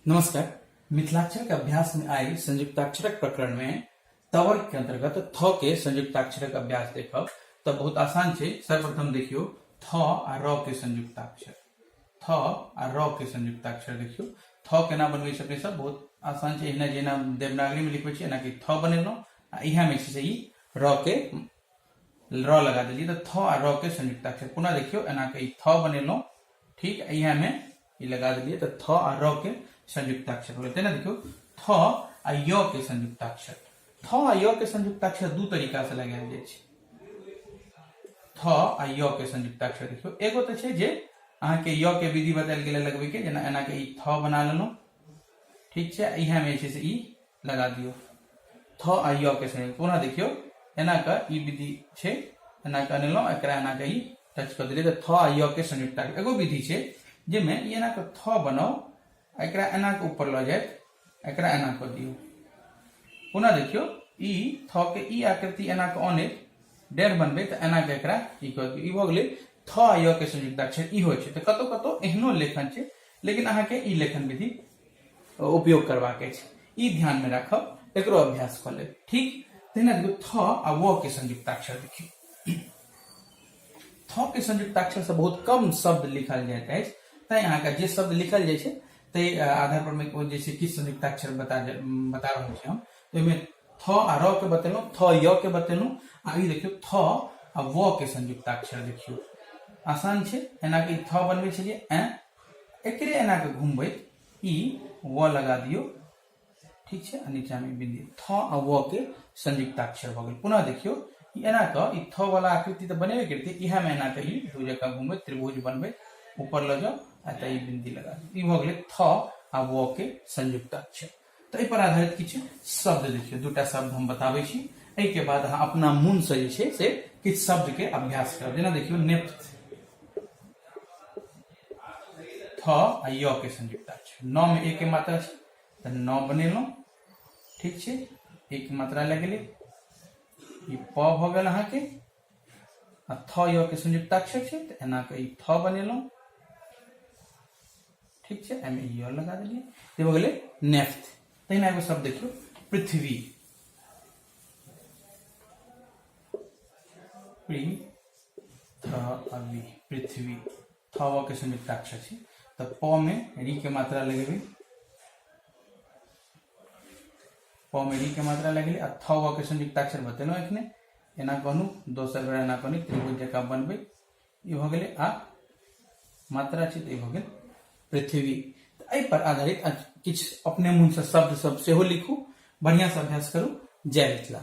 नमस्कार। मिथिलाक्षर के अभ्यास में आई संयुक्ताक्षरक प्रकरण में तवर के अंतर्गत थ के संयुक्ताक्षरक अभ्यास देखब तो बहुत आसान है। सर्वप्रथम देखियो थ आ र के संयुक्ताक्षर, थ आ र के संयुक्ताक्षर देखियो थ केना बनबै छै अपने सब बहुत आसान है। एना जेना देवनागरी में लिखबै छै एना कि थ बनेलो आ इहा में छै ई र के र लगा देलिए तो थ आ र के संयुक्ताक्षर। पुनः देखियो एना के थ बनेलो, ठीक, इहा में ई लगा दिए तो थ आ र के संयुक्ताक्षर हो गए ना। देखियो थ आ य के संयुक्ताक्षर, थ आ य के संयुक्ताक्षर दू तरीका से लगायल जाय छै। थ आ य के संयुक्ताक्षर देखियो एगो तो छै जे अहाँ के य के विधि बतायल गेल लगबै के, जेना एना के ई थ बना लेलो, ठीक छै, इहा में छै से ई लगा दियो थ आ य के संयुक्त। पुनः देखियो एना का ई विधि छै, एना के अनेलो एकरा एना के ई टच कर दिले तो थ आ य के संयुक्ताक्षर। एगो विधि छै जेमे एना के थ बनाओ, एकरा एना के ऊपर ल जाए, एकरा एना कर दियो। पुनः देखियो ई थ के ई आकृति एना के अने डेढ़ बनबे तो एना के एकरा ई कर दियो। ई भ गेलै थ आ य के संयुक्ताक्षर। ई होय छै तो कतो कतो एहनो लेखन छै, लेकिन अहाँ के ई लेखन विधि उपयोग करबा के छै, ई ध्यान में राखब, एकरो अभ्यास कर लेब, ठीक। तेना देखियो थ आ व के संयुक्ताक्षर देखियो थ के संयुक्ताक्षर से बहुत कम शब्द लिखल जाइत अछि, तै अहाँ के जे शब्द लिखल जाय छै ते आधार पर में जैसे किस संयुक्ताक्षर बता रहल छी हम, तो में थ आ र के बतेलू, थ य के बतेलू, आ ई देखियो थ आ व के संयुक्ताक्षर देखियो आसान छै। एना के थ बनबै छलिए एकरे एना के घुमबै ई व लगा दियो, ठीक छै, आ नीचा में बिंदु थ आ व के संयुक्ताक्षर भ गेल। पुनः देखियो एना के ई थ वाला आकृति तो बनेबे करते, इहा में एना के ई दू जगह घुमबै, त्रिभुज बनबै, ऊपर ल जाओ आ ई बिंदी लगा दी। भ गेलै थ आ व के संयुक्ताक्षर। तो एहि पर आधारित किछु शब्द देखियो, दूटा शब्द हम बताबै छी, एहि के बाद अहाँ अपना मन से जे छै से किछु शब्द के अभ्यास करब। जेना देखियो नेप्थ, थ आ य के संयुक्ताक्षर। न में एक के मात्रा छै तो न बनेलो, ठीक छै, एक मात्रा लगेले, ई प भ गेल अहाँ के, आ थ य के संयुक्ताक्षर छै तो एना के ई थ बनेलो, ठीक है, एम य लगा दिलिए, ये हो गए नेफ्थ। तहिना एगो शब्द देखियो पृथ्वी, पृथ्वी, थ व के संयुक्ताक्षर छै तो प में री के मात्रा लगेबे, प में री के मात्रा लगेले, आ थ व के संयुक्ताक्षर बतेलो एखने, एना कहनु दोसर बेर एना कहनु त्रिभुज जका बनबे, ई भ गेलै आ मात्रा छै तो ई भ गेल पृथ्वी। एहि पर आधारित किछु अपने मन से शब्द सब सेहो लिखू, बढ़िया से अभ्यास करू। जय मिथिला।